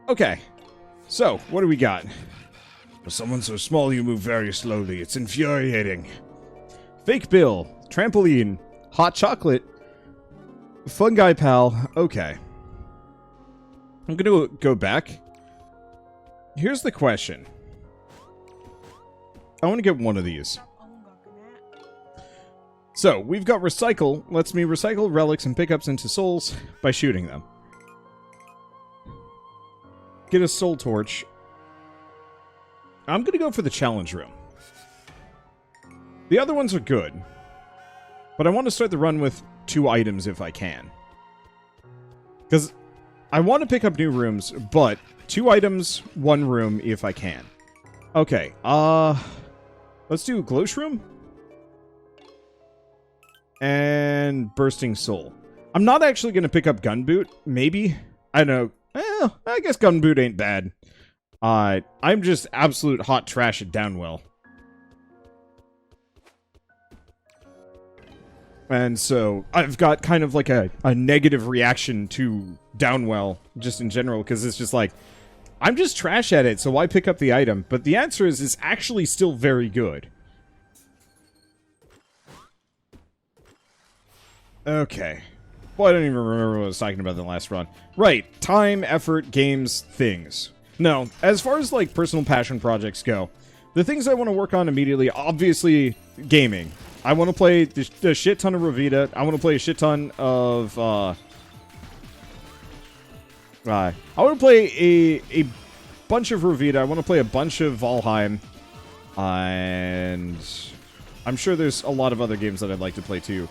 Okay. So, what do we got? For someone so small, you move very slowly. It's infuriating. Fake Bill. Trampoline. Hot chocolate. Fungi pal. Okay. I'm gonna go back. Here's the question. I want to get one of these. So, we've got Recycle. Lets me recycle relics and pickups into souls by shooting them. Get a soul torch. I'm gonna go for the challenge room. The other ones are good. But I want to start the run with 2 items if I can. Because I want to pick up new rooms, but 2 items, 1 room if I can. Okay, let's do Glosh Room. And Bursting Soul. I'm not actually going to pick up Gun Boot. Maybe. I don't know. Well, I guess Gun Boot ain't bad. I'm just absolute hot trash at Downwell. And so, I've got kind of like a negative reaction to Downwell, just in general, because it's just like, I'm just trash at it, so why pick up the item? But the answer is, it's actually still very good. Okay. Well, I don't even remember what I was talking about in the last run. Right. Time, effort, games, things. No, as far as, like, personal passion projects go, the things I want to work on immediately, obviously, gaming. I want to play a shit ton of Revita. I want to play a shit ton of, I want to play a bunch of Revita. I want to play a bunch of Valheim. And I'm sure there's a lot of other games that I'd like to play, too.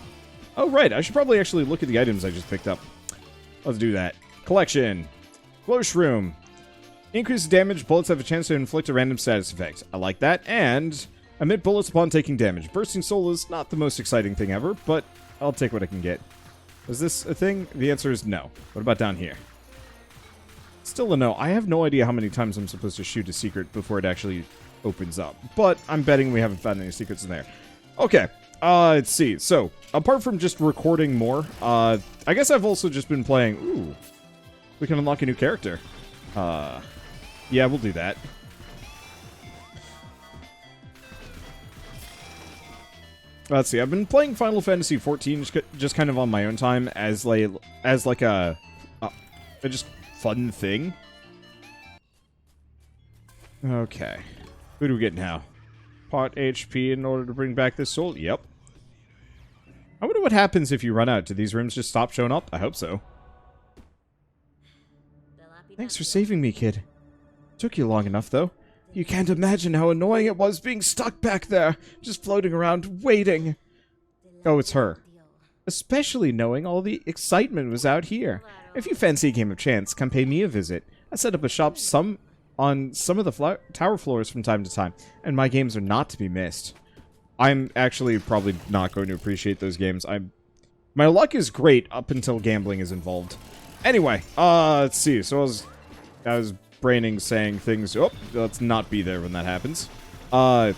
Oh, right. I should probably actually look at the items I just picked up. Let's do that. Collection. Glosh Room. Increases damage. Bullets have a chance to inflict a random status effect. I like that. And emit bullets upon taking damage. Bursting Soul is not the most exciting thing ever, but I'll take what I can get. Is this a thing? The answer is no. What about down here? Still a no. I have no idea how many times I'm supposed to shoot a secret before it actually opens up. But I'm betting we haven't found any secrets in there. Okay. Let's see. So, apart from just recording more, I guess I've also just been playing... Ooh. We can unlock a new character. Yeah, we'll do that. Let's see. I've been playing Final Fantasy XIV just kind of on my own time as like a just fun thing. Okay. Who do we get now? Pot HP in order to bring back this soul? Yep. I wonder what happens if you run out. Do these rooms just stop showing up? I hope so. Thanks for saving me, kid. Took you long enough, though. You can't imagine how annoying it was being stuck back there, just floating around, waiting. Oh, it's her. Especially knowing all the excitement was out here. If you fancy a game of chance, come pay me a visit. I set up a shop on some of the tower floors from time to time, and my games are not to be missed. I'm actually probably not going to appreciate those games. My luck is great up until gambling is involved. Anyway, let's see. So I was braining saying things. Oh, let's not be there when that happens. So,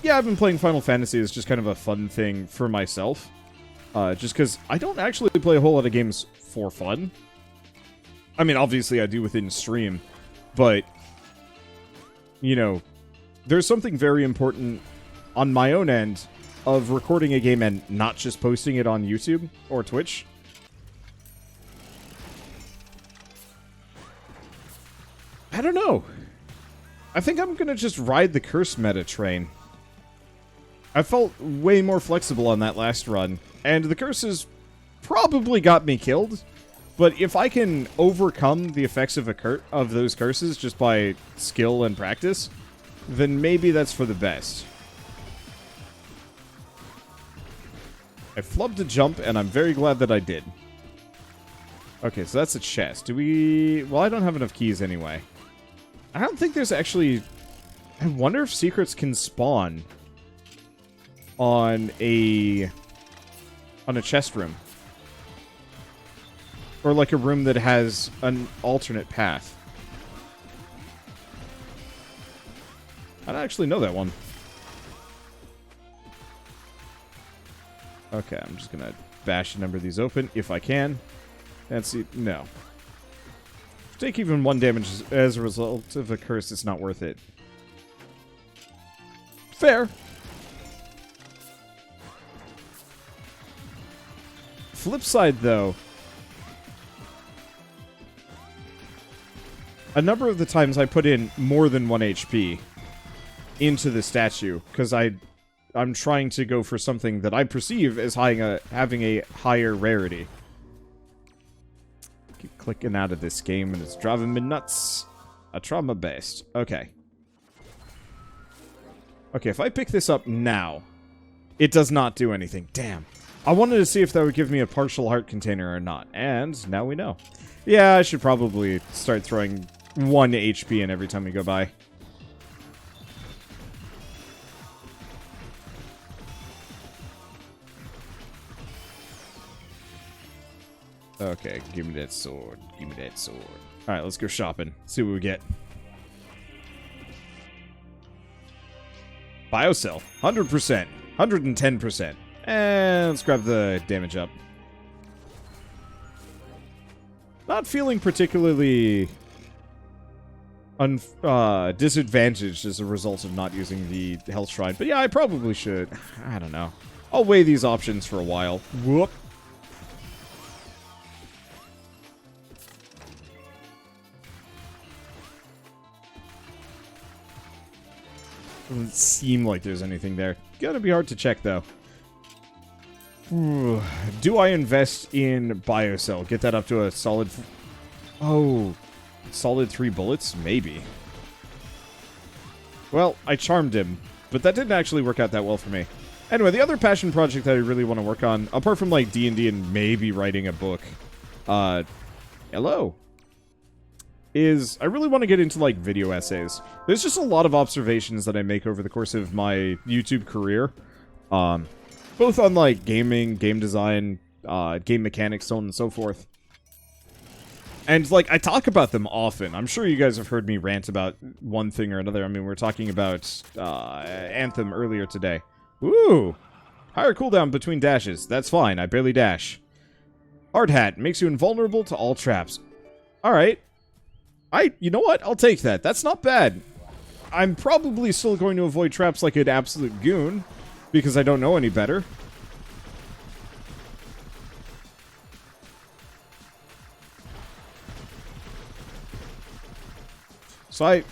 yeah, I've been playing Final Fantasy as just kind of a fun thing for myself. Just because I don't actually play a whole lot of games for fun. I mean, obviously I do within stream, but, you know, there's something very important on my own end of recording a game and not just posting it on YouTube or Twitch. I don't know. I think I'm going to just ride the curse meta train. I felt way more flexible on that last run, and the curses probably got me killed. But if I can overcome the effects of those curses just by skill and practice, then maybe that's for the best. I flubbed a jump, and I'm very glad that I did. Okay, so that's a chest. Well, I don't have enough keys anyway. I don't think there's actually... I wonder if secrets can spawn on a chest room. Or like a room that has an alternate path. I don't actually know that one. Okay, I'm just gonna bash a number of these open if I can. And see, no. Take even 1 damage as a result of a curse, it's not worth it. Fair. Flip side, though. A number of the times I put in more than 1 HP into the statue, because I'm trying to go for something that I perceive as having a higher rarity. Keep clicking out of this game and it's driving me nuts. A trauma based. Okay. Okay, if I pick this up now, it does not do anything. Damn. I wanted to see if that would give me a partial heart container or not, and now we know. Yeah, I should probably start throwing 1 HP in every time we go by. Okay, give me that sword. Give me that sword. Alright, let's go shopping. See what we get. Biocell. 100%. 110%. And let's grab the damage up. Not feeling particularly disadvantaged as a result of not using the health shrine. But yeah, I probably should. I don't know. I'll weigh these options for a while. Whoop. Doesn't seem like there's anything there. Gonna be hard to check, though. Ooh. Do I invest in Biocell? Get that up to a solid... solid 3 bullets? Maybe. Well, I charmed him, but that didn't actually work out that well for me. Anyway, the other passion project that I really want to work on, apart from, like, D&D and maybe writing a book, hello, is I really want to get into, like, video essays. There's just a lot of observations that I make over the course of my YouTube career, both on, like, gaming, game design, game mechanics, so on and so forth. And, like, I talk about them often. I'm sure you guys have heard me rant about one thing or another. I mean, we were talking about Anthem earlier today. Ooh! Higher cooldown between dashes. That's fine. I barely dash. Hard hat. Makes you invulnerable to all traps. Alright. You know what? I'll take that. That's not bad. I'm probably still going to avoid traps like an absolute goon, because I don't know any better. So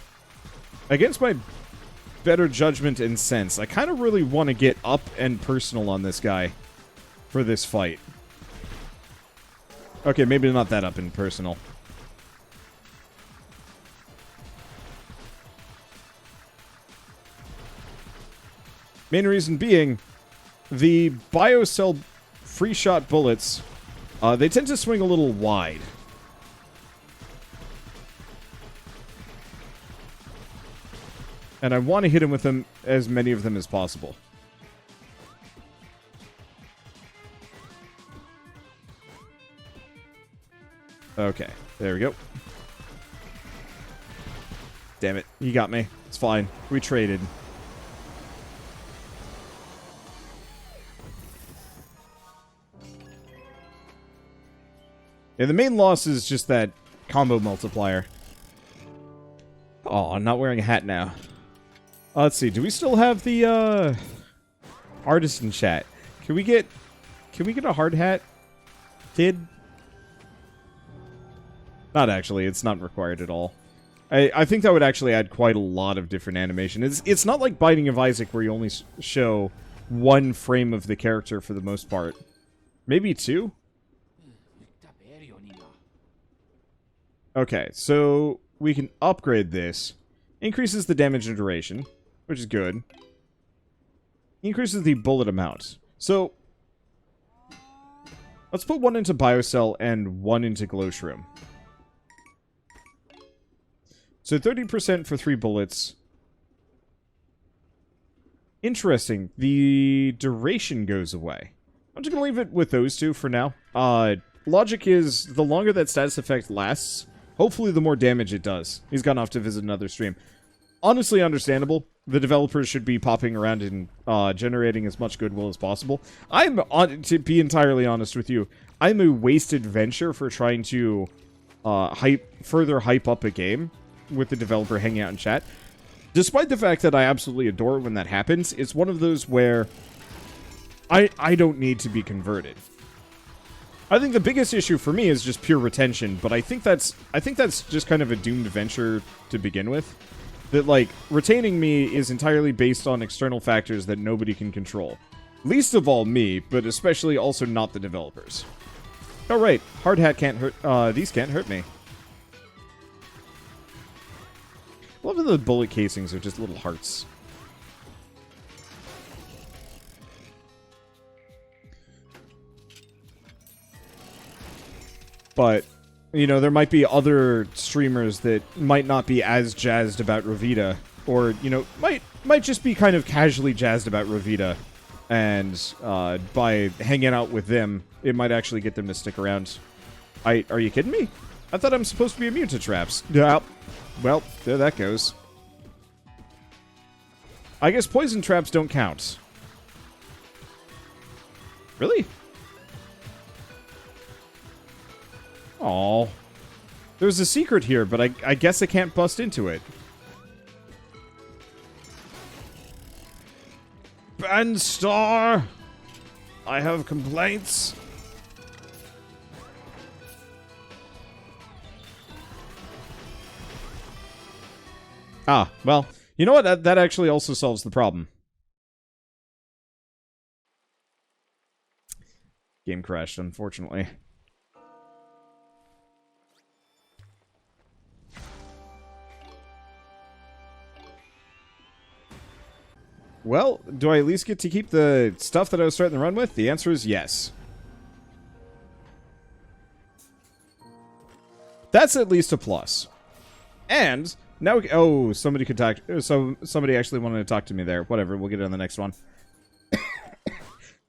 against my better judgment and sense, I kind of really want to get up and personal on this guy for this fight. Okay, maybe not that up and personal. Main reason being, the Biocell free shot bullets, they tend to swing a little wide. And I want to hit him with them, as many of them as possible. Okay, there we go. Damn it, he got me. It's fine. We traded. Yeah, the main loss is just that combo multiplier. Oh, I'm not wearing a hat now. Let's see, do we still have the, artist in chat? Can we get a hard hat? Not actually, it's not required at all. I think that would actually add quite a lot of different animation. It's not like Binding of Isaac where you only show 1 frame of the character for the most part. Maybe 2? Okay, so we can upgrade this. Increases the damage and duration, which is good. Increases the bullet amount. So, let's put 1 into Biocell and 1 into Glow Shroom. So 30% for 3 bullets. Interesting. The duration goes away. I'm just going to leave it with those 2 for now. Logic is, the longer that status effect lasts, hopefully the more damage it does. He's gone off to visit another stream. Honestly understandable. The developers should be popping around and generating as much goodwill as possible. To be entirely honest with you, I'm a wasted venture for trying to further hype up a game with the developer hanging out in chat. Despite the fact that I absolutely adore it when that happens, it's one of those where I don't need to be converted. I think the biggest issue for me is just pure retention, but I think that's just kind of a doomed venture to begin with. That, like, retaining me is entirely based on external factors that nobody can control. Least of all me, but especially also not the developers. Oh right, hard hat can't hurt, these can't hurt me. I love that the bullet casings are just little hearts. But, you know, there might be other streamers that might not be as jazzed about Revita, or, you know, might just be kind of casually jazzed about Revita, and by hanging out with them, it might actually get them to stick around. Are you kidding me? I thought I'm supposed to be immune to traps. Yeah. Well, there that goes. I guess poison traps don't count. Really? Aw. There's a secret here, but I guess I can't bust into it. Bandstar! I have complaints. Ah, well, you know what? That actually also solves the problem. Game crashed, unfortunately. Well, do I at least get to keep the stuff that I was starting to run with? The answer is yes. That's at least a plus. And now, oh, somebody could talk. So somebody actually wanted to talk to me there. Whatever, we'll get it on the next one.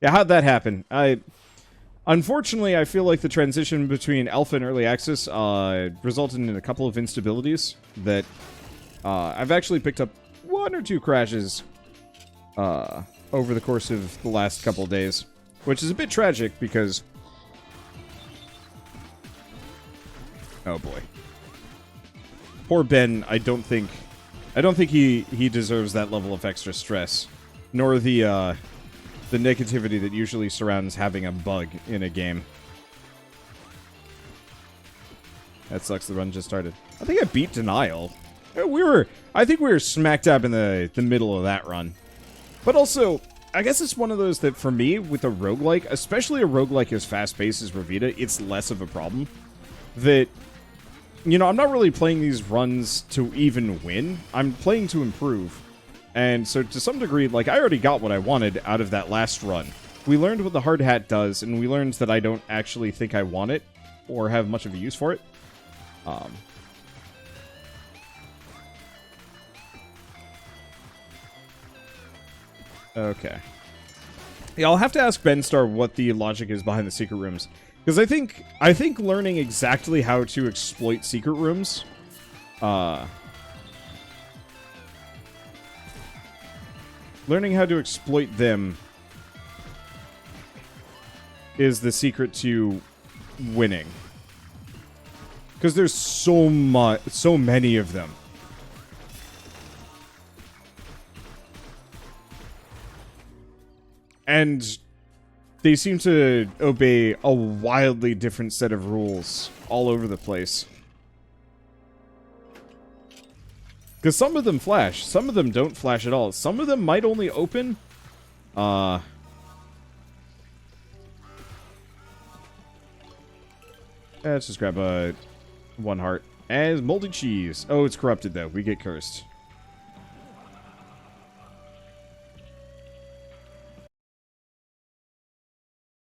Yeah, how'd that happen? Unfortunately, I feel like the transition between alpha and early access resulted in a couple of instabilities that I've actually picked up 1 or 2 crashes over the course of the last couple of days, which is a bit tragic because, oh boy, poor Ben. I don't think he deserves that level of extra stress, nor the negativity that usually surrounds having a bug in a game. That sucks. The run just started. I think I beat Denial. I think we were smack dab in the middle of that run. But also, I guess it's one of those that, for me, with a roguelike, especially a roguelike as fast-paced as Revita, it's less of a problem. That, you know, I'm not really playing these runs to even win. I'm playing to improve. And so, to some degree, like, I already got what I wanted out of that last run. We learned what the hard hat does, and we learned that I don't actually think I want it, or have much of a use for it. Okay. Yeah, I'll have to ask Benstar what the logic is behind the secret rooms. Because I think learning exactly how to exploit secret rooms, learning how to exploit them is the secret to winning. Because there's so many of them. And they seem to obey a wildly different set of rules all over the place. Because some of them flash, some of them don't flash at all. Some of them might only open, let's just grab one heart. And moldy cheese. Oh, it's corrupted though. We get cursed.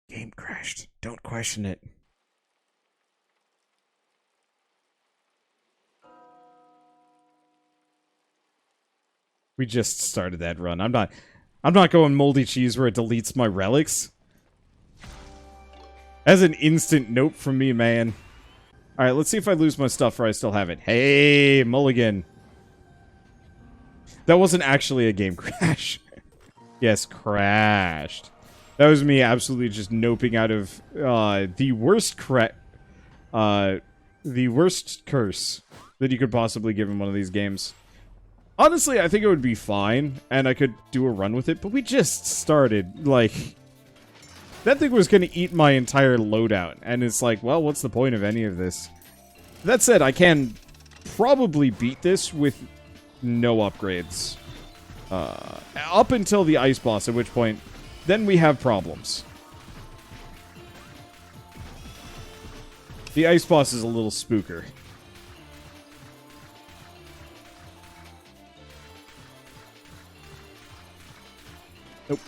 Game crashed. Don't question it. We just started that run. I'm not going moldy cheese where it deletes my relics. As an instant note from me, man. Alright, let's see if I lose my stuff or I still have it. Hey, Mulligan. That wasn't actually a game crash. Yes, crashed. That was me absolutely just noping out of the worst the worst curse that you could possibly give in one of these games. Honestly, I think it would be fine, and I could do a run with it, but we just started, like... That thing was going to eat my entire loadout, and it's like, well, what's the point of any of this? That said, I can probably beat this with no upgrades. Up until the ice boss, at which point, then we have problems. The ice boss is a little spooker. Nope.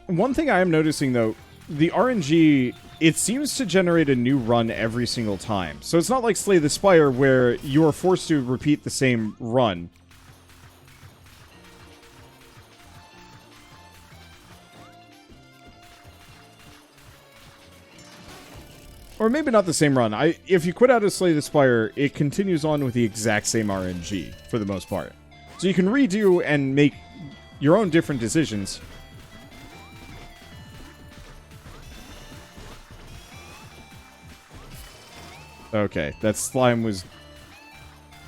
One thing I am noticing, though, the RNG, it seems to generate a new run every single time. So it's not like Slay the Spire, where you are forced to repeat the same run. Or maybe not the same run. If you quit out of Slay the Spire, it continues on with the exact same RNG, for the most part. So you can redo and make your own different decisions. Okay, that slime was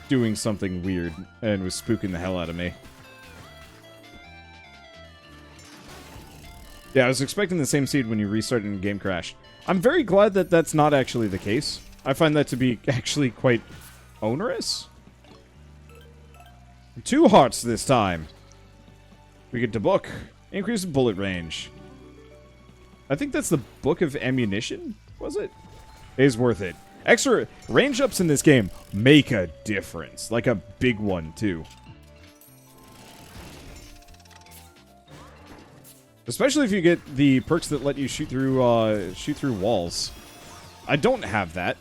doing something weird and was spooking the hell out of me. Yeah, I was expecting the same seed when you restarted in Game Crash. I'm very glad that that's not actually the case. I find that to be actually quite onerous. 2 hearts this time. We get to book. Increase bullet range. I think that's the Book of Ammunition, was it? It is worth it. Extra range ups in this game make a difference. Like a big one, too. Especially if you get the perks that let you shoot through walls. I don't have that.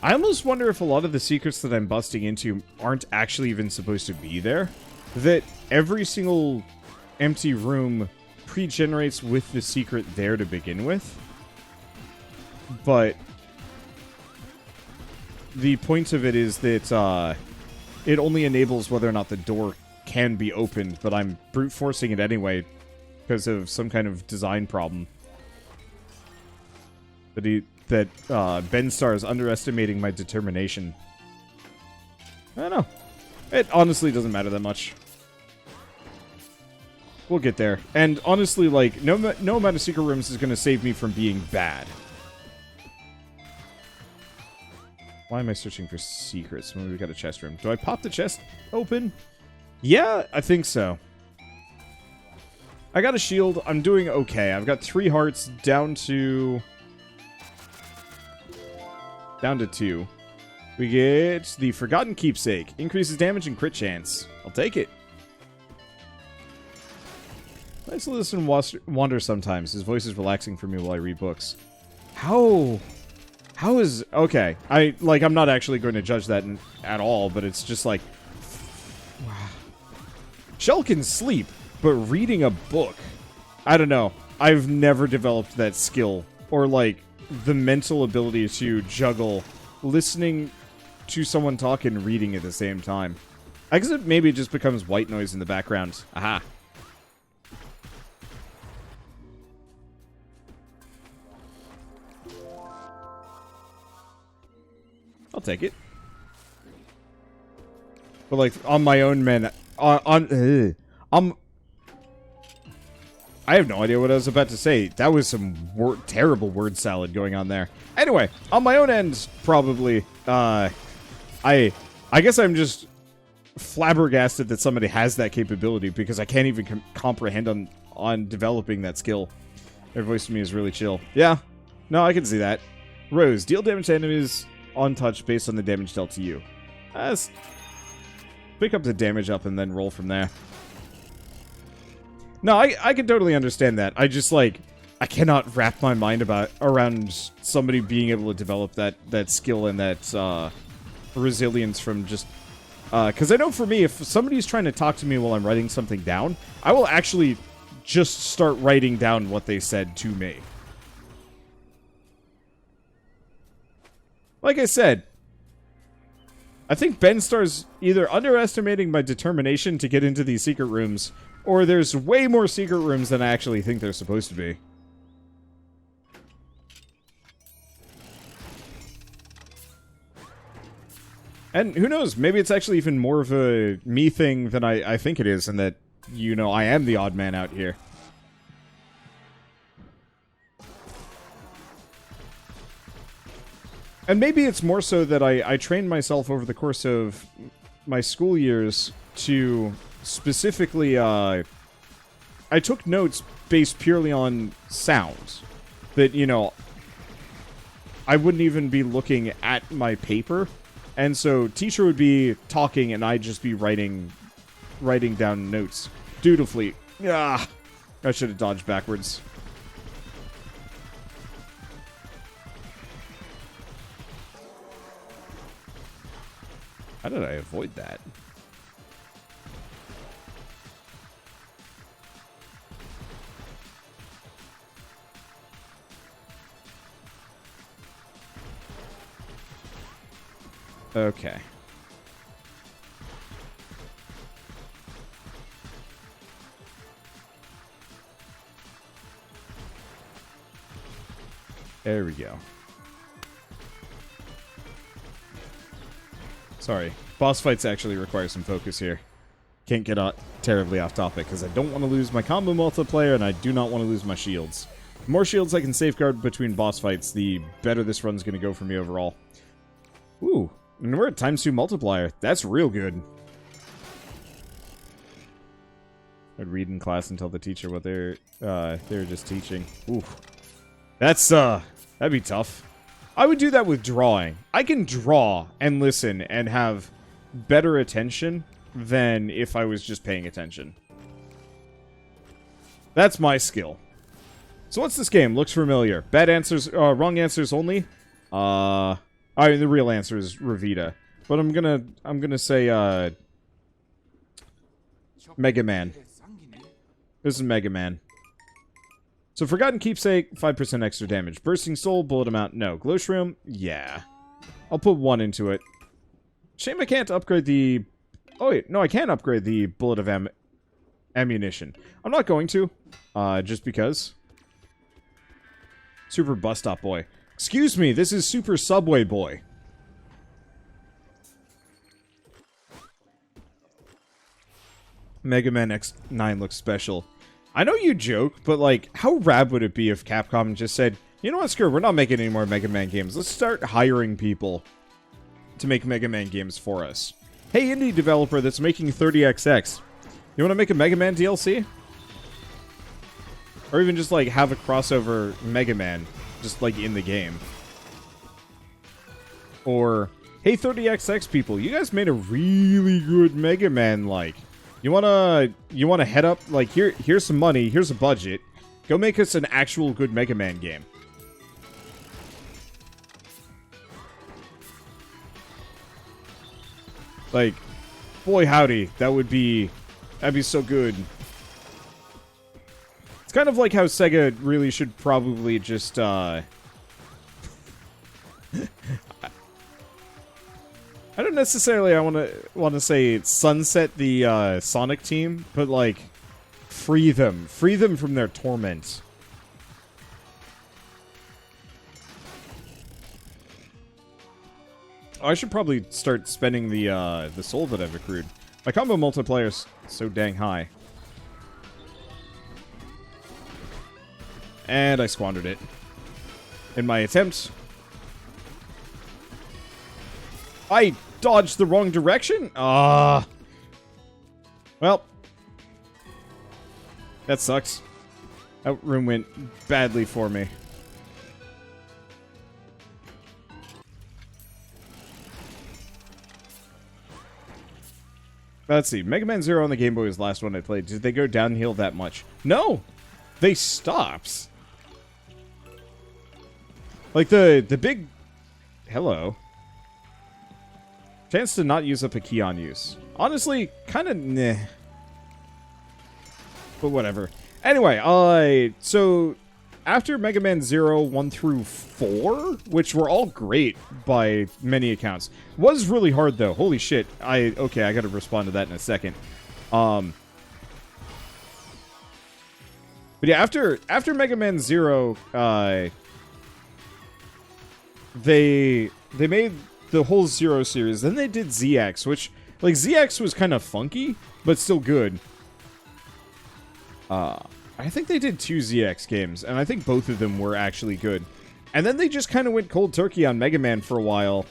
I almost wonder if a lot of the secrets that I'm busting into aren't actually even supposed to be there. That every single empty room pre-generates with the secret there to begin with. But the point of it is that it only enables whether or not the door can be opened, but I'm brute forcing it anyway because of some kind of design problem. That Benstar is underestimating my determination. I don't know. It honestly doesn't matter that much. We'll get there. And honestly, like, no amount of secret rooms is going to save me from being bad. Why am I searching for secrets when we've got a chest room? Do I pop the chest open? Yeah, I think so. I got a shield. I'm doing okay. I've got 3 hearts down to 2. We get the Forgotten Keepsake. Increases damage and crit chance. I'll take it. Nice to listen and wander sometimes. His voice is relaxing for me while I read books. How is... Okay. I'm not actually going to judge that at all, but it's just like... Wow. Shell can sleep, but reading a book... I don't know. I've never developed that skill. Or, like, the mental ability to juggle listening to someone talk and reading at the same time. I guess it maybe just becomes white noise in the background. Aha. I'll take it. But like on my own, man, I have no idea what I was about to say. That was some terrible word salad going on there. Anyway, on my own end, probably, I guess I'm just flabbergasted that somebody has that capability because I can't even comprehend on developing that skill. Their voice to me is really chill. Yeah, no, I can see that. Rose, deal damage to enemies on touch based on the damage dealt to you. Pick up the damage up and then roll from there. No, I can totally understand that. I just, like, I cannot wrap my mind around somebody being able to develop that skill and that resilience from just... Because I know for me, if somebody's trying to talk to me while I'm writing something down, I will actually just start writing down what they said to me. Like I said, I think Ben Star's either underestimating my determination to get into these secret rooms, or there's way more secret rooms than I actually think they're supposed to be. And who knows, maybe it's actually even more of a me thing than I think it is, and that, you know, I am the odd man out here. And maybe it's more so that I trained myself over the course of my school years to specifically, I took notes based purely on sounds. That, you know, I wouldn't even be looking at my paper. And so teacher would be talking and I'd just be writing down notes dutifully. Ah, I should have dodged backwards. How did I avoid that? Okay. There we go. Sorry. Boss fights actually require some focus here. Can't get terribly off topic, because I don't want to lose my combo multiplayer, and I do not want to lose my shields. The more shields I can safeguard between boss fights, the better this run's going to go for me overall. Ooh, and we're at ×2 multiplier. That's real good. I'd read in class and tell the teacher what they're just teaching. Ooh. That'd be tough. I would do that with drawing. I can draw and listen and have better attention than if I was just paying attention. That's my skill. So what's this game? Looks familiar. Bad answers, wrong answers only. I mean, the real answer is Revita. But I'm gonna say, Mega Man. This is Mega Man. So, Forgotten Keepsake, 5% extra damage. Bursting Soul, bullet amount, no. Glow Shroom, yeah. I'll put 1 into it. Shame I can't upgrade the... Oh, wait, no, I can upgrade the bullet of ammunition. I'm not going to, just because. Super Bus Stop Boy. Excuse me, this is Super Subway Boy. Mega Man X9 looks special. I know you joke, but, like, how rad would it be if Capcom just said, you know what, screw it, we're not making any more Mega Man games. Let's start hiring people to make Mega Man games for us. Hey, indie developer that's making 30XX, you want to make a Mega Man DLC? Or even just, like, have a crossover Mega Man, just, like, in the game. Or, hey, 30XX people, you guys made a really good Mega Man, like... You wanna head up, like, here's some money, here's a budget. Go make us an actual good Mega Man game. Like, boy howdy, that'd be so good. It's kind of like how Sega really should probably just, I don't necessarily want to say sunset the Sonic team, but like free them from their torment. Oh, I should probably start spending the soul that I've accrued. My combo multiplayer's so dang high, and I squandered it in my attempt. I dodged the wrong direction? Well, that sucks. That room went badly for me. Let's see. Mega Man Zero on the Game Boy was the last one I played. Did they go downhill that much? No! They stopped. Like, the big... Hello. Chance to not use up a key on use. Honestly, kind of meh. But whatever. Anyway, so after Mega Man 0, 1 through 4, which were all great by many accounts, was really hard though. Holy shit. Okay, I gotta respond to that in a second. But yeah, after Mega Man 0, they made the whole Zero series. Then they did ZX, which, like, ZX was kind of funky, but still good. I think they did 2 ZX games, and I think both of them were actually good. And then they just kind of went cold turkey on Mega Man for a while,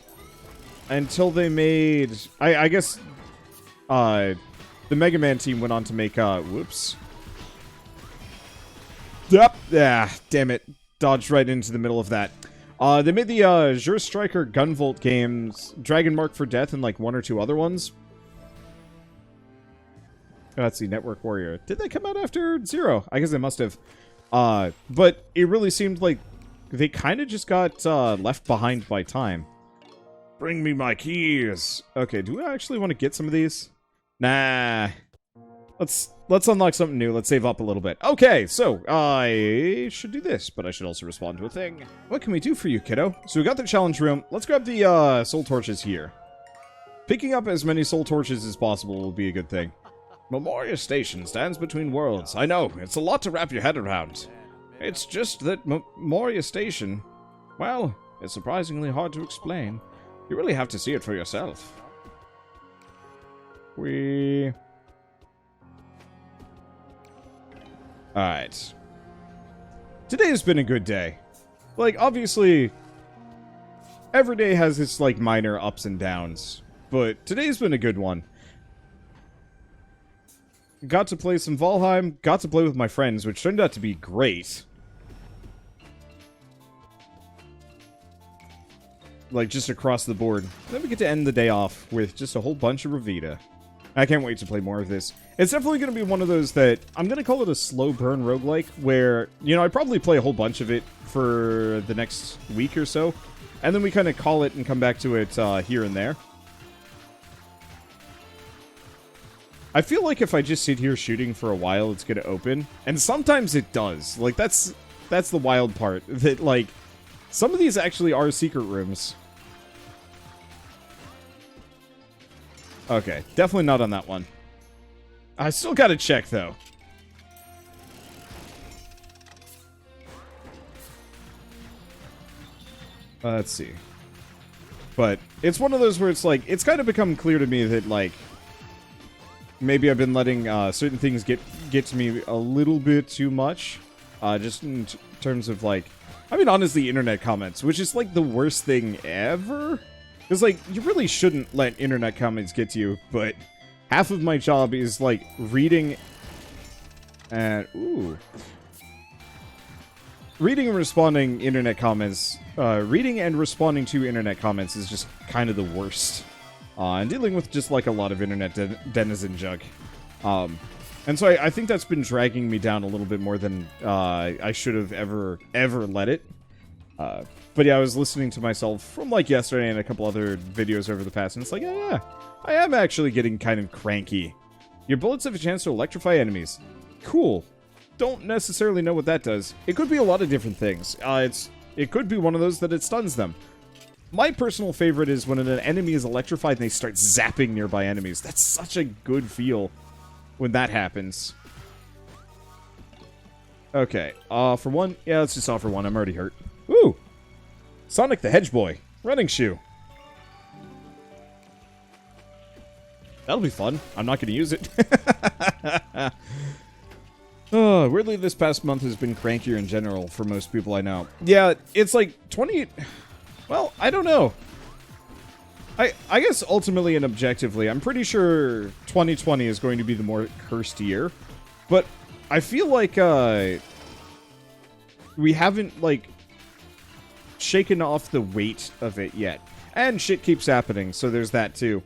until they made... I guess, the Mega Man team went on to make, whoops. Yep, yeah, damn it. Dodged right into the middle of that. They made the, Jure Striker Gunvolt games, Dragon Mark for Death, and, like, 1 or 2 other ones. Let's see, Network Warrior. Did they come out after 0? I guess they must have. But it really seemed like they kind of just got, left behind by time. Bring me my keys. Okay, do I actually want to get some of these? Nah. Let's unlock something new. Let's save up a little bit. Okay, so I should do this, but I should also respond to a thing. What can we do for you, kiddo? So we got the challenge room. Let's grab the soul torches here. Picking up as many soul torches as possible will be a good thing. Memoria Station stands between worlds. I know, it's a lot to wrap your head around. It's just that Memoria Station, well, it's surprisingly hard to explain. You really have to see it for yourself. Alright. Today has been a good day. Like, obviously, every day has its, like, minor ups and downs. But today's been a good one. Got to play some Valheim, got to play with my friends, which turned out to be great. Like, just across the board. Then we get to end the day off with just a whole bunch of Revita. I can't wait to play more of this. It's definitely going to be one of those that, I'm going to call it a slow burn roguelike, where, you know, I probably play a whole bunch of it for the next week or so, and then we kind of call it and come back to it here and there. I feel like if I just sit here shooting for a while, it's going to open. And sometimes it does. Like, that's the wild part. That, like, some of these actually are secret rooms. Okay, definitely not on that one. I still got to check, though. Let's see. But it's one of those where it's like, it's kind of become clear to me that, like, maybe I've been letting certain things get to me a little bit too much. Just in terms of, like... I mean, honestly, internet comments, which is, like, the worst thing ever. Because, like, you really shouldn't let internet comments get to you, but half of my job is, like, reading and... Ooh. Reading and responding internet comments... reading and responding to internet comments is just kind of the worst. And dealing with just, like, a lot of internet denizen junk. And so I think that's been dragging me down a little bit more than I should have ever let it. But yeah, I was listening to myself from, like, yesterday and a couple other videos over the past, and it's like, yeah, I am actually getting kind of cranky. Your bullets have a chance to electrify enemies. Cool. Don't necessarily know what that does. It could be a lot of different things. It could be one of those that it stuns them. My personal favorite is when an enemy is electrified and they start zapping nearby enemies. That's such a good feel when that happens. Okay, for one, yeah, let's just offer one. I'm already hurt. Woo! Sonic the Hedge Boy. Running shoe. That'll be fun. I'm not going to use it. Oh, weirdly, this past month has been crankier in general for most people I know. Yeah, it's like 20... Well, I don't know. I guess ultimately and objectively, I'm pretty sure 2020 is going to be the more cursed year. But I feel like we haven't, like, shaken off the weight of it yet. And shit keeps happening, so there's that too.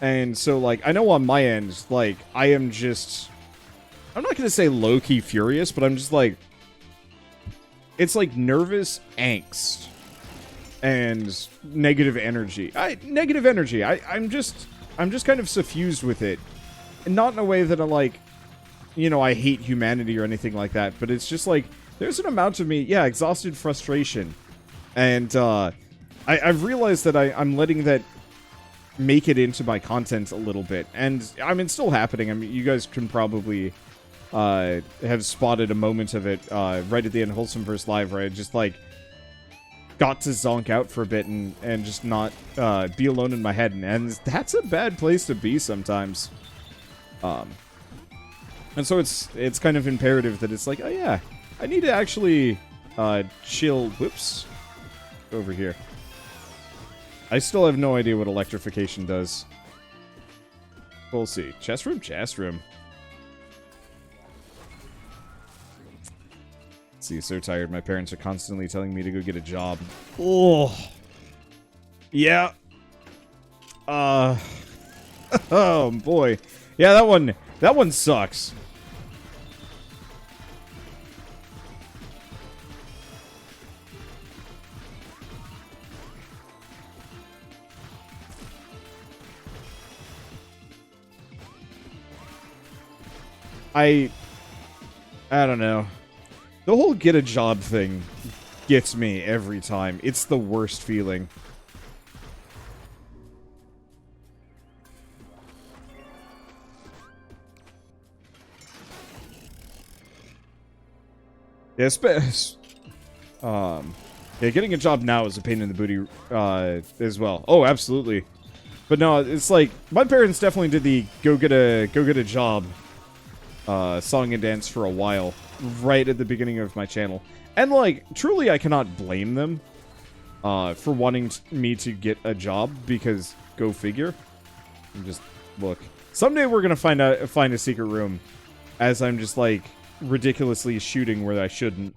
And so, like, I know on my end, like, I am just... I'm not going to say low-key furious, but I'm just, like... It's, like, nervous angst. And negative energy. I'm just kind of suffused with it. And not in a way that I, like... You know, I hate humanity or anything like that. But it's just, like... there's an amount of me, yeah, exhausted frustration. And I've realized that I'm letting that make it into my content a little bit. And I mean, it's still happening. I mean, you guys can probably have spotted a moment of it right at the end of Wholesome Verse Live, where I just, like, got to zonk out for a bit and just not be alone in my head. And that's a bad place to be sometimes. And so it's kind of imperative that it's like, oh yeah, I need to actually chill. Whoops. Over here. I still have no idea what electrification does. We'll see. Chest room? Chest room. Let's see, so tired. My parents are constantly telling me to go get a job. Oh. Yeah. Oh, boy. Yeah, that one sucks. I don't know. The whole get a job thing gets me every time. It's the worst feeling. Yeah, yeah, getting a job now is a pain in the booty as well. Oh, absolutely. But no, it's like my parents definitely did the go get a job song and dance for a while, right at the beginning of my channel. And, like, truly I cannot blame them for wanting me to get a job, because go figure. And just, look. Someday we're gonna find a secret room as I'm just, like, ridiculously shooting where I shouldn't.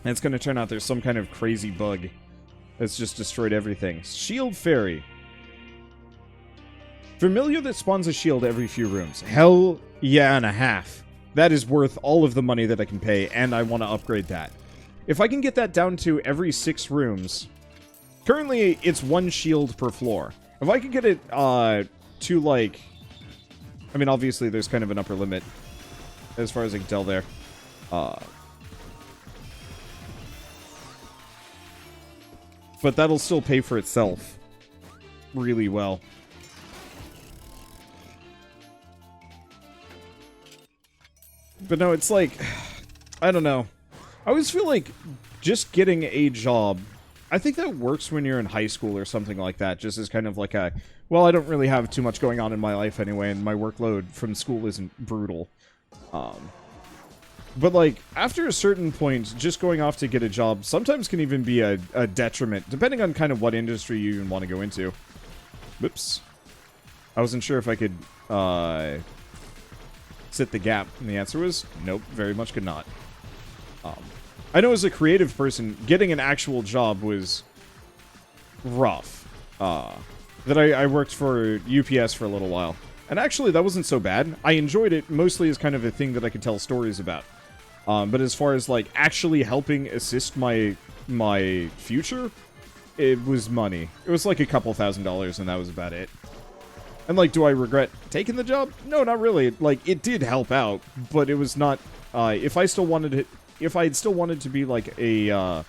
And it's gonna turn out there's some kind of crazy bug that's just destroyed everything. Shield Fairy. Familiar that spawns a shield every few rooms. Hell yeah and a half. That is worth all of the money that I can pay, and I want to upgrade that. If I can get that down to every 6 rooms... Currently, it's 1 shield per floor. If I could get it to, like... I mean, obviously, there's kind of an upper limit, as far as I can tell there. But that'll still pay for itself really well. But no, it's like, I don't know. I always feel like just getting a job, I think that works when you're in high school or something like that, just as kind of like a, well, I don't really have too much going on in my life anyway, and my workload from school isn't brutal. But like, after a certain point, just going off to get a job sometimes can even be a detriment, depending on kind of what industry you even want to go into. Whoops. I wasn't sure if I could, sit the gap, and the answer was nope, very much could not. I know as a creative person, getting an actual job was rough. That I worked for UPS for a little while, and actually that wasn't so bad. I enjoyed it mostly as kind of a thing that I could tell stories about. But as far as like actually helping assist my future, it was money. It was like a couple $1,000s, and that was about it. And, like, do I regret taking the job? No, not really. Like, it did help out, but it was not, if I still wanted it, if I had still wanted to be, like, an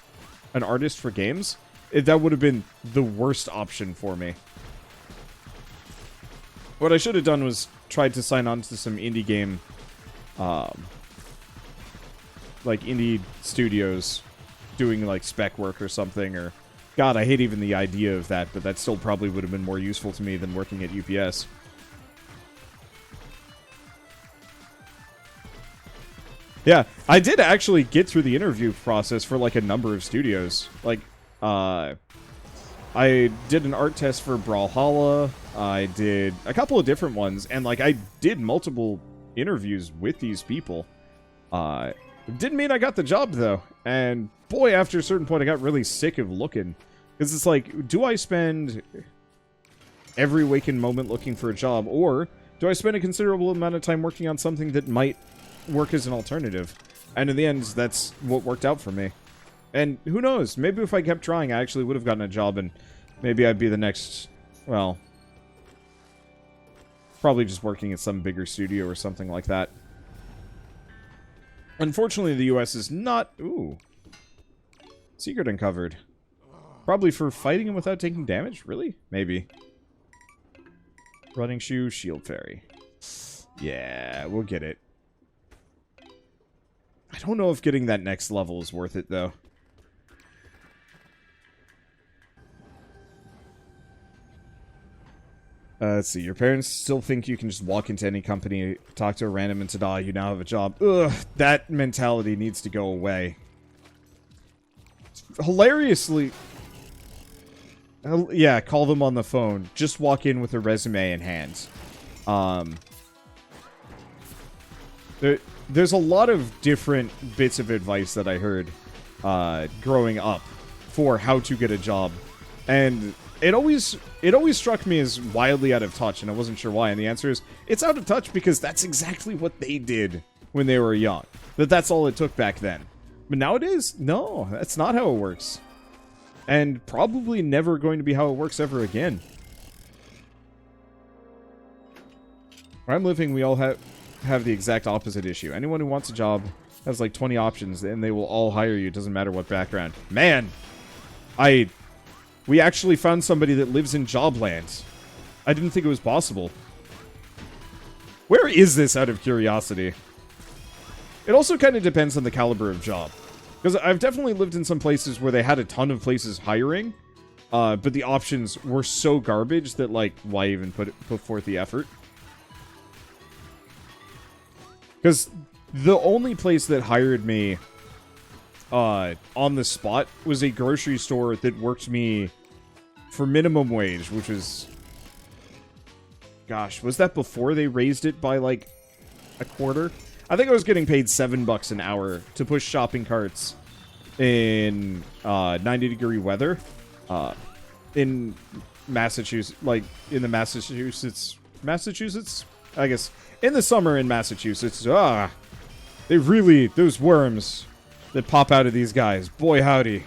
artist for games, that would have been the worst option for me. What I should have done was tried to sign on to some indie game, like, indie studios doing, like, spec work or something, or... God, I hate even the idea of that, but that still probably would have been more useful to me than working at UPS. Yeah, I did actually get through the interview process for, like, a number of studios. Like, I did an art test for Brawlhalla, I did a couple of different ones, and, like, I did multiple interviews with these people. Didn't mean I got the job, though. And, boy, after a certain point, I got really sick of looking. Because it's like, do I spend every waking moment looking for a job, or do I spend a considerable amount of time working on something that might work as an alternative? And in the end, that's what worked out for me. And who knows, maybe if I kept trying, I actually would have gotten a job, and maybe I'd be the next, well, probably just working at some bigger studio or something like that. Unfortunately, the US is not... Ooh. Secret uncovered. Probably for fighting him without taking damage? Really? Maybe. Running shoe, shield fairy. Yeah, we'll get it. I don't know if getting that next level is worth it, though. Let's see. Your parents still think you can just walk into any company, talk to a random, and ta-da, you now have a job. Ugh, that mentality needs to go away. Hilariously... Yeah, call them on the phone. Just walk in with a resume in hand. There's a lot of different bits of advice that I heard growing up for how to get a job. And it always struck me as wildly out of touch, and I wasn't sure why. And the answer is, it's out of touch because that's exactly what they did when they were young. That's all it took back then. But nowadays, no, that's not how it works. And probably never going to be how it works ever again. Where I'm living, we all have the exact opposite issue. Anyone who wants a job has like 20 options, and they will all hire you. It doesn't matter what background. Man! We actually found somebody that lives in Jobland. I didn't think it was possible. Where is this, out of curiosity? It also kind of depends on the caliber of job. Because I've definitely lived in some places where they had a ton of places hiring, but the options were so garbage that, like, why even put forth the effort? Because the only place that hired me on the spot was a grocery store that worked me for minimum wage, which was... Gosh, was that before they raised it by, like, a quarter? I think I was getting paid $7 an hour to push shopping carts in 90-degree weather in Massachusetts, like in the Massachusetts, I guess, in the summer in Massachusetts. They really, those worms that pop out of these guys, boy howdy.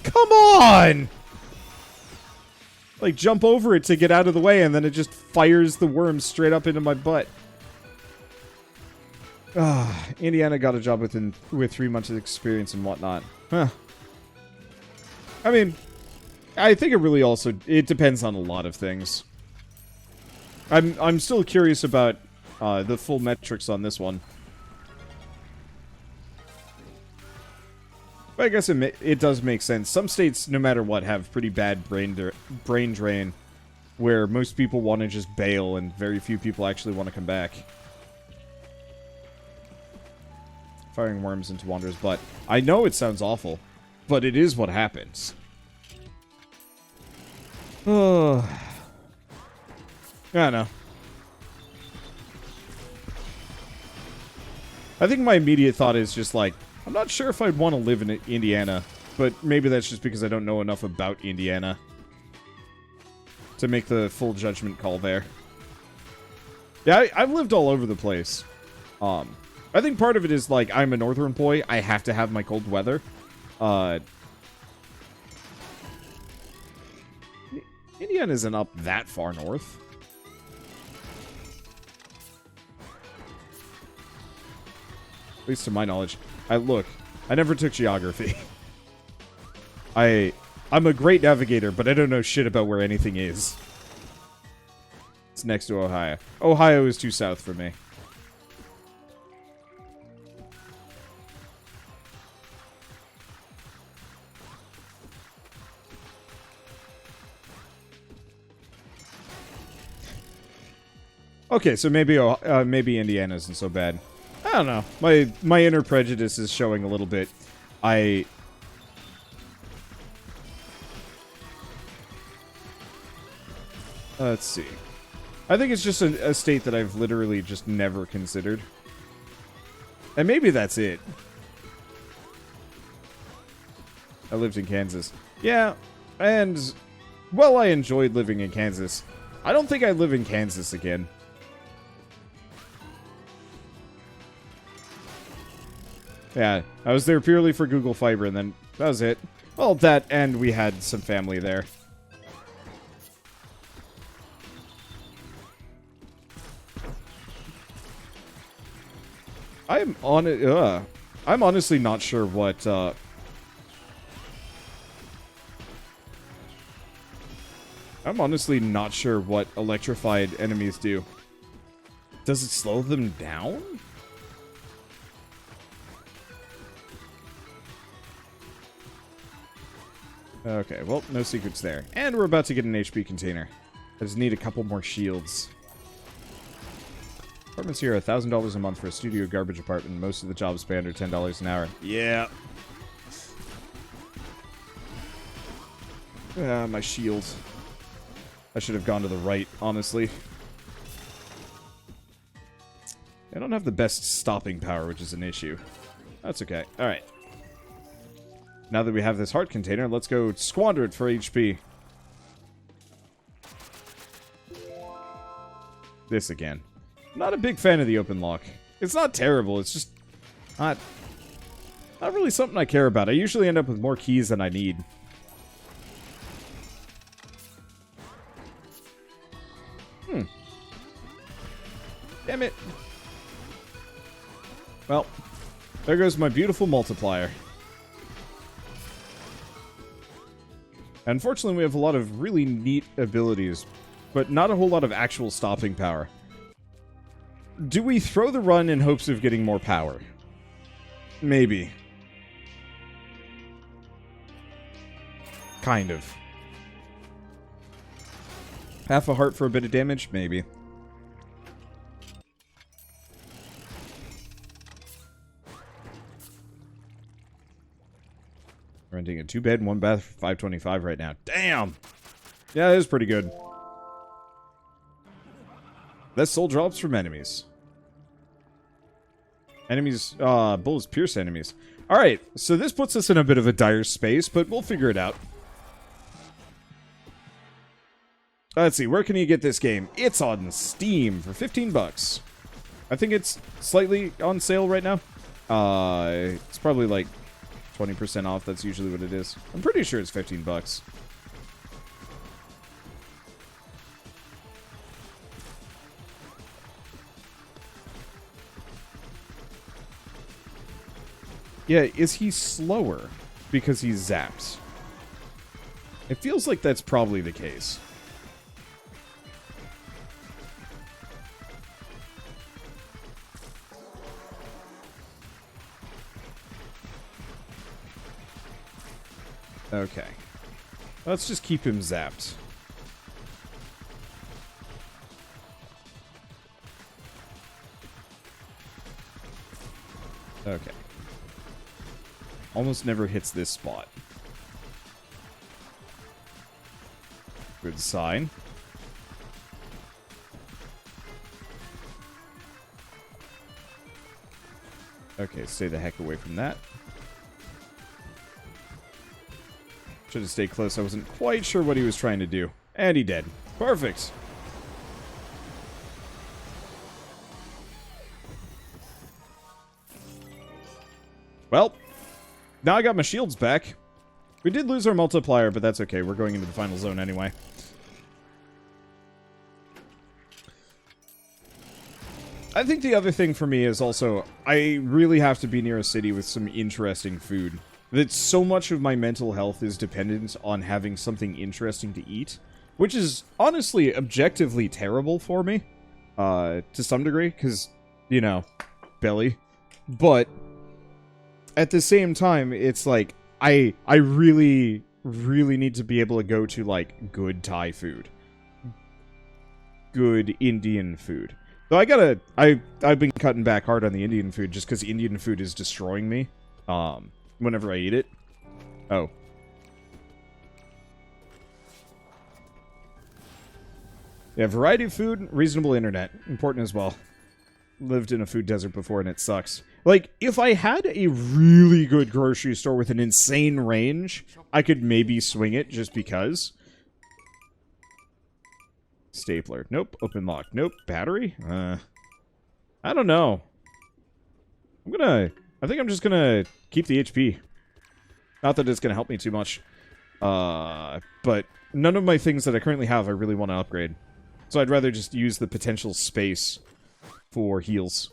Come on! Like, jump over it to get out of the way, and then it just fires the worms straight up into my butt. Indiana got a job with 3 months of experience and whatnot. Huh. I mean, I think it really also... It depends on a lot of things. I'm still curious about the full metrics on this one. But I guess it does make sense. Some states, no matter what, have pretty bad brain drain, where most people want to just bail and very few people actually want to come back. Firing worms into Wanderer's butt. I know it sounds awful, but it is what happens. Oh. I don't know. I think my immediate thought is just like, I'm not sure if I'd want to live in Indiana, but maybe that's just because I don't know enough about Indiana to make the full judgment call there. Yeah, I've lived all over the place. I think part of it is, like, I'm a northern boy. I have to have my cold weather. Indiana isn't up that far north. At least to my knowledge. Look, I never took geography. I'm a great navigator, but I don't know shit about where anything is. It's next to Ohio. Ohio is too south for me. Okay, so maybe Indiana isn't so bad. I don't know. My inner prejudice is showing a little bit. Let's see. I think it's just a state that I've literally just never considered. And maybe that's it. I lived in Kansas. Yeah, and, well, I enjoyed living in Kansas. I don't think I'd live in Kansas again. Yeah, I was there purely for Google Fiber, and then that was it. Well, that, and we had some family there. I'm honestly not sure what, I'm honestly not sure what electrified enemies do. Does it slow them down? Okay, well, no secrets there. And we're about to get an HP container. I just need a couple more shields. Apartments here are $1,000 a month for a studio garbage apartment. Most of the jobs pay under $10 an hour. Yeah. Ah, my shield. I should have gone to the right, honestly. I don't have the best stopping power, which is an issue. That's okay. Alright. Now that we have this heart container, let's go squander it for HP. This again. Not a big fan of the open lock. It's not terrible, it's just not really something I care about. I usually end up with more keys than I need. Damn it. Well, there goes my beautiful multiplier. Unfortunately, we have a lot of really neat abilities, but not a whole lot of actual stopping power. Do we throw the run in hopes of getting more power? Maybe. Kind of. Half a heart for a bit of damage? Maybe. Renting a 2-bed, 1-bath for $525 right now. Damn! Yeah, that is pretty good. Less soul drops from enemies. Enemies, bullets pierce enemies. Alright, so this puts us in a bit of a dire space, but we'll figure it out. Let's see, where can you get this game? It's on Steam for 15 bucks. I think it's slightly on sale right now. It's probably like 20% off, that's usually what it is. I'm pretty sure it's 15 bucks. Yeah, is he slower because he's zapped? It feels like that's probably the case. Okay. Let's just keep him zapped. Okay. Almost never hits this spot. Good sign. Okay, stay the heck away from that. Should have stayed close. I wasn't quite sure what he was trying to do. And he did. Perfect. Well, now I got my shields back. We did lose our multiplier, but that's okay. We're going into the final zone anyway. I think the other thing for me is also, I really have to be near a city with some interesting food. That so much of my mental health is dependent on having something interesting to eat, which is honestly objectively terrible for me, to some degree, because, you know, belly. But at the same time, it's like, I really, really need to be able to go to, like, good Thai food. Good Indian food. So I've been cutting back hard on the Indian food just because Indian food is destroying me. Whenever I eat it. Oh. Yeah, variety of food, reasonable internet. Important as well. Lived in a food desert before and it sucks. Like, if I had a really good grocery store with an insane range, I could maybe swing it just because. Stapler. Nope. Open lock. Nope. Battery? I don't know. I think I'm just gonna keep the HP. Not that it's gonna help me too much. But none of my things that I currently have I really want to upgrade. So I'd rather just use the potential space for heals.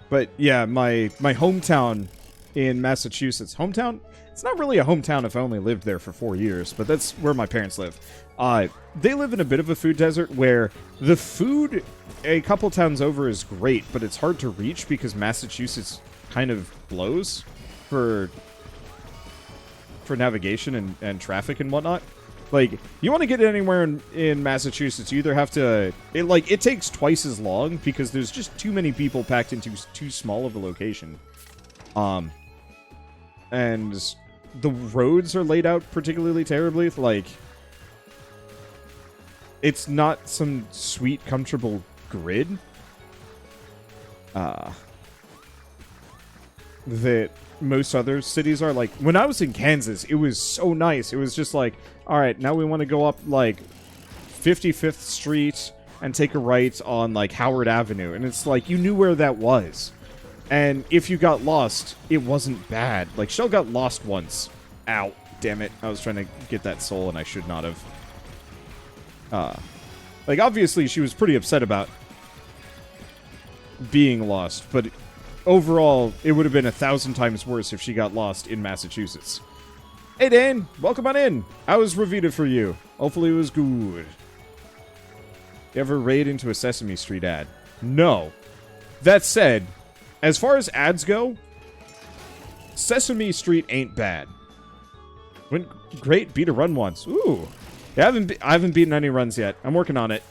But yeah, my hometown in Massachusetts. Hometown? It's not really a hometown if I only lived there for 4 years, but that's where my parents live. They live in a bit of a food desert where the food a couple towns over is great, but it's hard to reach because Massachusetts kind of blows for navigation and traffic and whatnot. Like, you want to get anywhere in Massachusetts, you either have to... It takes twice as long because there's just too many people packed into too small of a location. And the roads are laid out particularly terribly. Like, it's not some sweet, comfortable grid. That most other cities are. Like, when I was in Kansas, it was so nice. It was just like, alright, now we want to go up, like, 55th Street and take a right on, like, Howard Avenue. And it's like, you knew where that was. And if you got lost, it wasn't bad. Like, Shell got lost once. Ow. Damn it. I was trying to get that soul, and I should not have. Like, obviously, she was pretty upset about being lost, but overall, it would have been 1,000 times worse if she got lost in Massachusetts. Hey, Dane! Welcome on in! How was Revita for you? Hopefully it was good. You ever raid into a Sesame Street ad? No. That said, as far as ads go, Sesame Street ain't bad. Went great, beat a run once. Ooh. Yeah, I haven't beaten any runs yet. I'm working on it.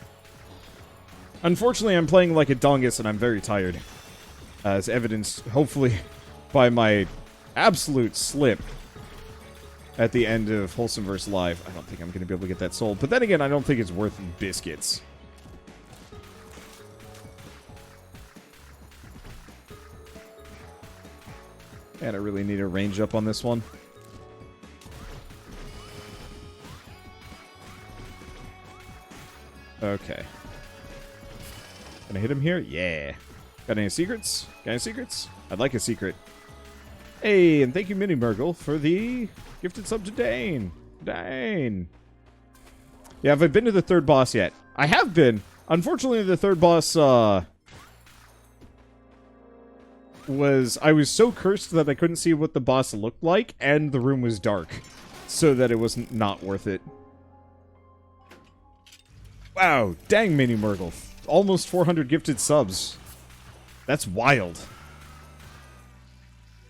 Unfortunately, I'm playing like a dongus and I'm very tired. As evidenced, hopefully, by my absolute slip at the end of Wholesomeverse Live. I don't think I'm going to be able to get that sold. But then again, I don't think it's worth biscuits. And I really need a range up on this one. Okay. Can I hit him here? Yeah. Got any secrets? Got any secrets? I'd like a secret. Hey, and thank you, Mini Murgle, for the gifted sub to Dane. Dane. Yeah, have I been to the third boss yet? I have been. Unfortunately, the third boss, I was so cursed that I couldn't see what the boss looked like, and the room was dark. So that it was not worth it. Wow, dang, Mini Murgle. Almost 400 gifted subs. That's wild.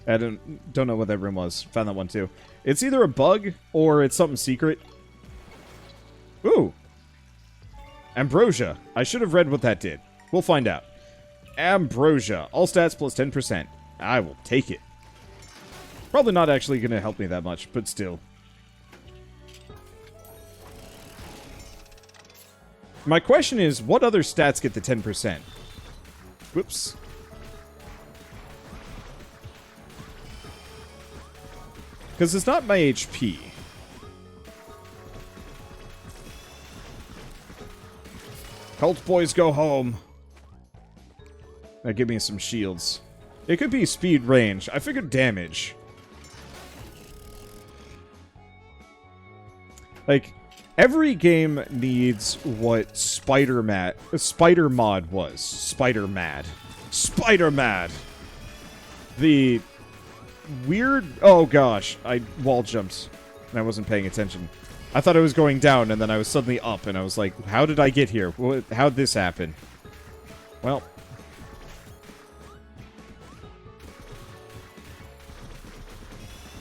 I don't know what that room was. Found that one too. It's either a bug or it's something secret. Ooh. Ambrosia. I should have read what that did. We'll find out. Ambrosia. All stats plus 10%. I will take it. Probably not actually going to help me that much, but still. My question is, what other stats get the 10%? Whoops. Because it's not my HP. Cult boys go home. Now give me some shields. It could be speed range. I figured damage. Like, every game needs what Spider Mod was. Spider Mad. Spider Mad! The weird... Oh gosh, I wall jumped and I wasn't paying attention. I thought I was going down and then I was suddenly up and I was like, how did I get here? How'd this happen? Well...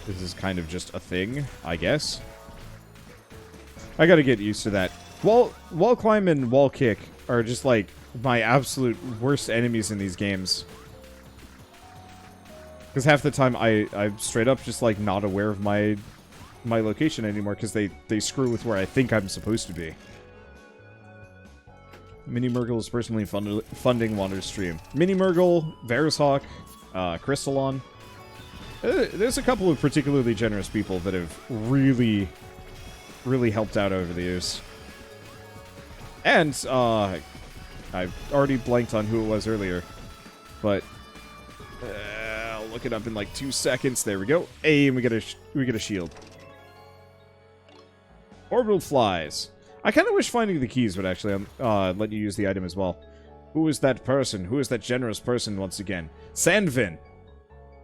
This is kind of just a thing, I guess. I gotta get used to that. Wall climb and wall kick are just like my absolute worst enemies in these games. Because half the time I'm straight up just like not aware of my location anymore because they screw with where I think I'm supposed to be. Mini Murgle is personally funding Wander's stream. Mini Murgle, Varishawk, Crystalon. There's a couple of particularly generous people that have really helped out over the years. And, I've already blanked on who it was earlier. But, I'll look it up in like 2 seconds. There we go. Hey, and we get a shield. Orbital flies. I kind of wish finding the keys would actually let you use the item as well. Who is that person? Who is that generous person once again? Sandvin.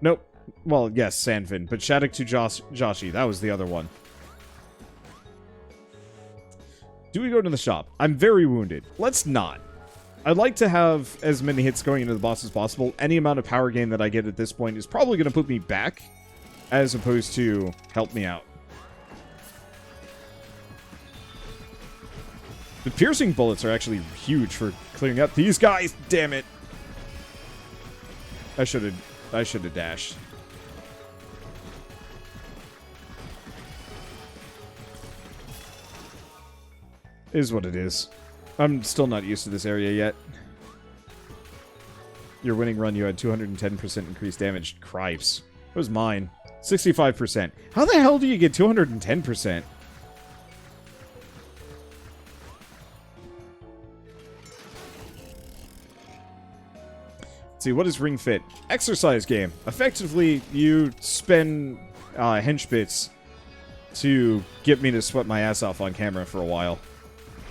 Nope. Well, yes, Sandvin. But Shattuck to Joshi. That was the other one. Do we go to the shop? I'm very wounded. Let's not. I'd like to have as many hits going into the boss as possible. Any amount of power gain that I get at this point is probably going to put me back, as opposed to help me out. The piercing bullets are actually huge for clearing up these guys. Damn it! I should have dashed. Is what it is. I'm still not used to this area yet. Your winning run, you had 210% increased damage. Cripes. It was mine. 65%. How the hell do you get 210%? Let's see, what is Ring Fit? Exercise game. Effectively, you spend hench bits to get me to sweat my ass off on camera for a while.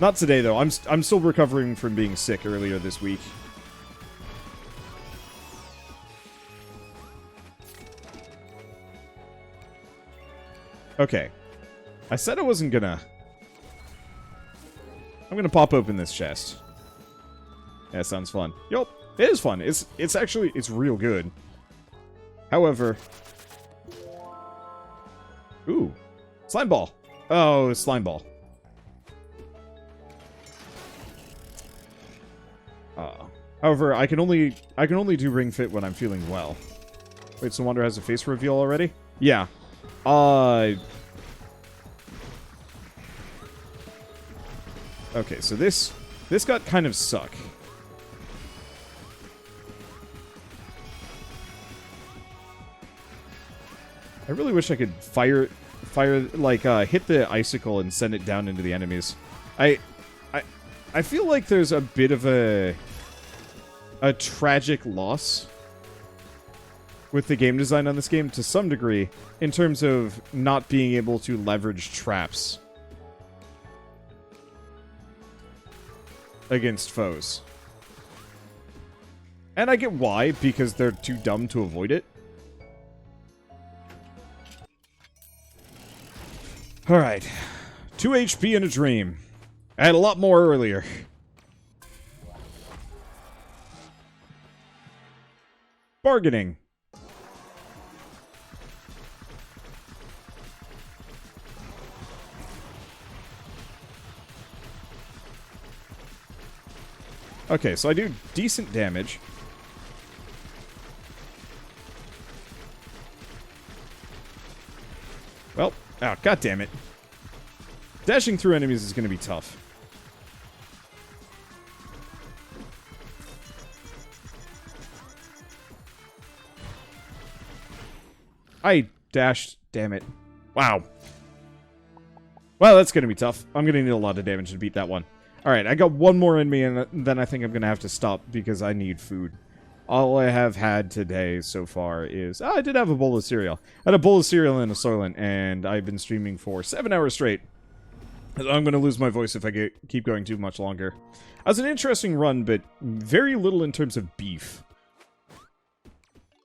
Not today, though. I'm still recovering from being sick earlier this week. Okay. I said I wasn't gonna... I'm gonna pop open this chest. Yeah, sounds fun. Yup, it is fun. It's actually... It's real good. However... Ooh. Slime ball. Oh, slime ball. However, I can only do Ring Fit when I'm feeling well. Wait, so Wander has a face reveal already? Yeah. Okay, so this got kind of suck. I really wish I could fire like hit the icicle and send it down into the enemies. I feel like there's a bit of a tragic loss with the game design on this game to some degree in terms of not being able to leverage traps against foes. And I get why, because they're too dumb to avoid it. Alright. 2 HP in a dream. I had a lot more earlier. Bargaining. Okay, so I do decent damage. Well, oh, god damn it. Dashing through enemies is going to be tough. I dashed, damn it. Wow. Well, that's going to be tough. I'm going to need a lot of damage to beat that one. Alright, I got one more in me, and then I think I'm going to have to stop because I need food. All I have had today so far is... Oh, I did have a bowl of cereal. I had a bowl of cereal and a Soylent, and I've been streaming for 7 hours straight. I'm going to lose my voice if I keep going too much longer. It was an interesting run, but very little in terms of beef.